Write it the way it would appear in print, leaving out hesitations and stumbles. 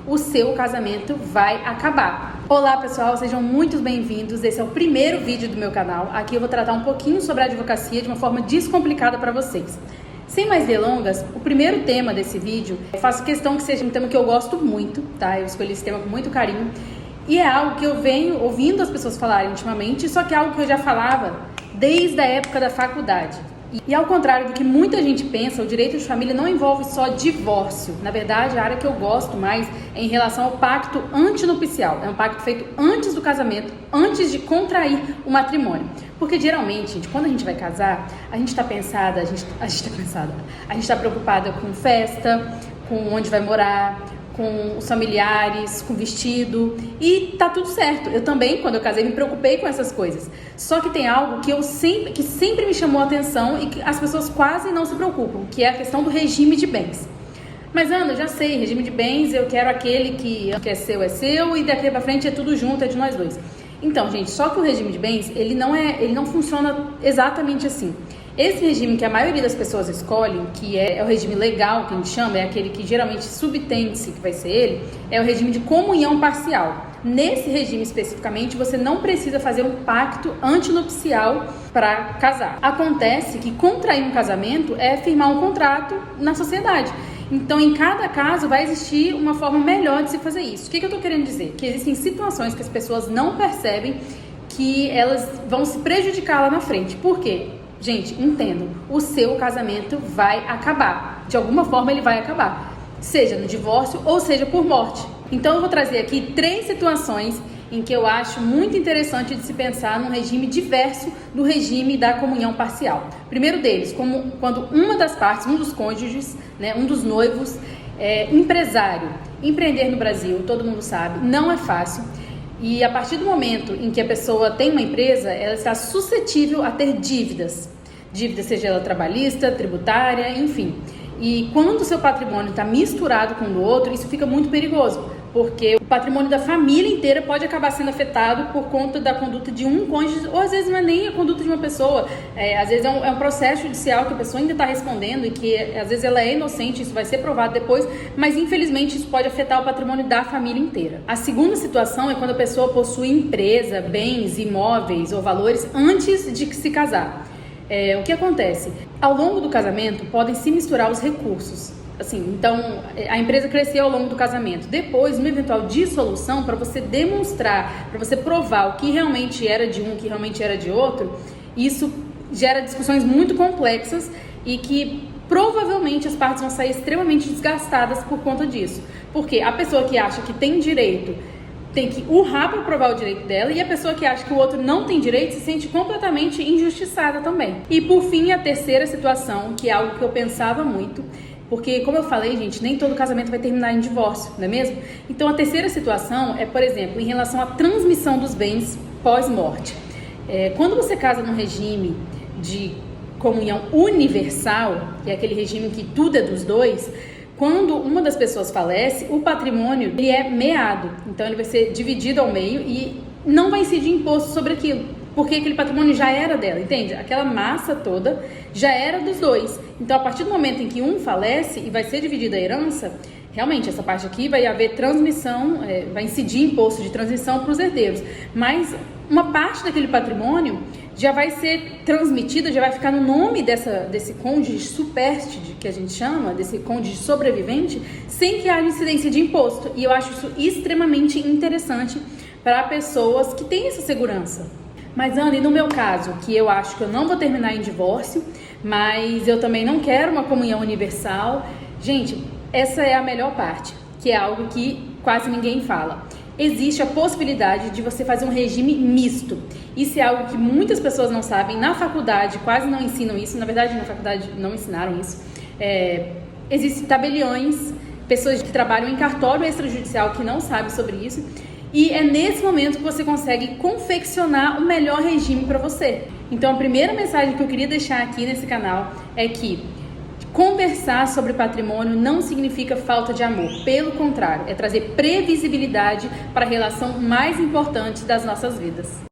o seu casamento vai acabar. Olá pessoal, sejam muito bem-vindos. Esse é o primeiro vídeo do meu canal. Aqui eu vou tratar um pouquinho sobre a advocacia de uma forma descomplicada para vocês. Sem mais delongas, o primeiro tema desse vídeo, eu faço questão que seja um tema que eu gosto muito, tá? Eu escolhi esse tema com muito carinho. E é algo que eu venho ouvindo as pessoas falarem ultimamente, só que é algo que eu já falava desde a época da faculdade. E ao contrário do que muita gente pensa, o direito de família não envolve só divórcio. Na verdade, a área que eu gosto mais é em relação ao pacto antinupcial. É um pacto feito antes do casamento, antes de contrair o matrimônio. Porque geralmente, gente, quando a gente vai casar, a gente está preocupada com festa, com onde vai morar, com os familiares, com vestido, e tá tudo certo. Eu também, quando eu casei, me preocupei com essas coisas. Só que tem algo que sempre me chamou a atenção e que as pessoas quase não se preocupam, que é a questão do regime de bens. Mas Ana, já sei, regime de bens, eu quero aquele que é seu e daqui pra frente é tudo junto, é de nós dois. Então, gente, só que o regime de bens, ele não funciona exatamente assim. Esse regime que a maioria das pessoas escolhem, que é o regime legal, que a gente chama, é aquele que geralmente subtende-se que vai ser ele, é o regime de comunhão parcial. Nesse regime especificamente, você não precisa fazer um pacto antinupcial para casar. Acontece que contrair um casamento é firmar um contrato na sociedade. Então, em cada caso, vai existir uma forma melhor de se fazer isso. O que eu estou querendo dizer? Que existem situações que as pessoas não percebem que elas vão se prejudicar lá na frente. Por quê? Gente, entendam, o seu casamento vai acabar. De alguma forma ele vai acabar. Seja no divórcio ou seja por morte. Então eu vou trazer aqui 3 situações em que eu acho muito interessante de se pensar num regime diverso do regime da comunhão parcial. Primeiro deles, quando uma das partes, um dos cônjuges, né, um dos noivos, é empresário. Empreender no Brasil, todo mundo sabe, não é fácil. E a partir do momento em que a pessoa tem uma empresa, ela está suscetível a ter dívidas. Dívida seja ela trabalhista, tributária, enfim. E quando o seu patrimônio está misturado com o do outro, isso fica muito perigoso. Porque o patrimônio da família inteira pode acabar sendo afetado por conta da conduta de um cônjuge, ou às vezes não é nem a conduta de uma pessoa, às vezes é um processo judicial que a pessoa ainda está respondendo e que às vezes ela é inocente, isso vai ser provado depois, mas infelizmente isso pode afetar o patrimônio da família inteira. A segunda situação é quando a pessoa possui empresa, bens, imóveis ou valores antes de se casar. O que acontece? Ao longo do casamento podem se misturar os recursos. Assim, então, a empresa cresceu ao longo do casamento. Depois, numa eventual dissolução, para você demonstrar, para você provar o que realmente era de um, o que realmente era de outro, isso gera discussões muito complexas e que provavelmente as partes vão sair extremamente desgastadas por conta disso. Porque a pessoa que acha que tem direito tem que urrar para provar o direito dela, e a pessoa que acha que o outro não tem direito se sente completamente injustiçada também. E por fim, a terceira situação, que é algo que eu pensava muito, porque, como eu falei, gente, nem todo casamento vai terminar em divórcio, não é mesmo? Então, a terceira situação é, por exemplo, em relação à transmissão dos bens pós-morte. Quando você casa num regime de comunhão universal, que é aquele regime que tudo é dos dois, quando uma das pessoas falece, o patrimônio ele é meado. Então, ele vai ser dividido ao meio e não vai incidir imposto sobre aquilo. Porque aquele patrimônio já era dela, entende? Aquela massa toda já era dos dois. Então, a partir do momento em que um falece e vai ser dividida a herança, realmente, essa parte aqui vai haver transmissão, vai incidir imposto de transmissão para os herdeiros. Mas uma parte daquele patrimônio já vai ser transmitida, já vai ficar no nome desse cônjuge supérstite, que a gente chama, desse cônjuge sobrevivente, sem que haja incidência de imposto. E eu acho isso extremamente interessante para pessoas que têm essa segurança. Mas, Ana, e no meu caso, que eu acho que eu não vou terminar em divórcio, mas eu também não quero uma comunhão universal. Gente, essa é a melhor parte, que é algo que quase ninguém fala. Existe a possibilidade de você fazer um regime misto. Isso é algo que muitas pessoas não sabem. Na faculdade quase não ensinam isso. Na verdade, na faculdade não ensinaram isso. Existem tabeliões, pessoas que trabalham em cartório extrajudicial que não sabem sobre isso. E é nesse momento que você consegue confeccionar o melhor regime para você. Então, a primeira mensagem que eu queria deixar aqui nesse canal é que conversar sobre patrimônio não significa falta de amor. Pelo contrário, é trazer previsibilidade para a relação mais importante das nossas vidas.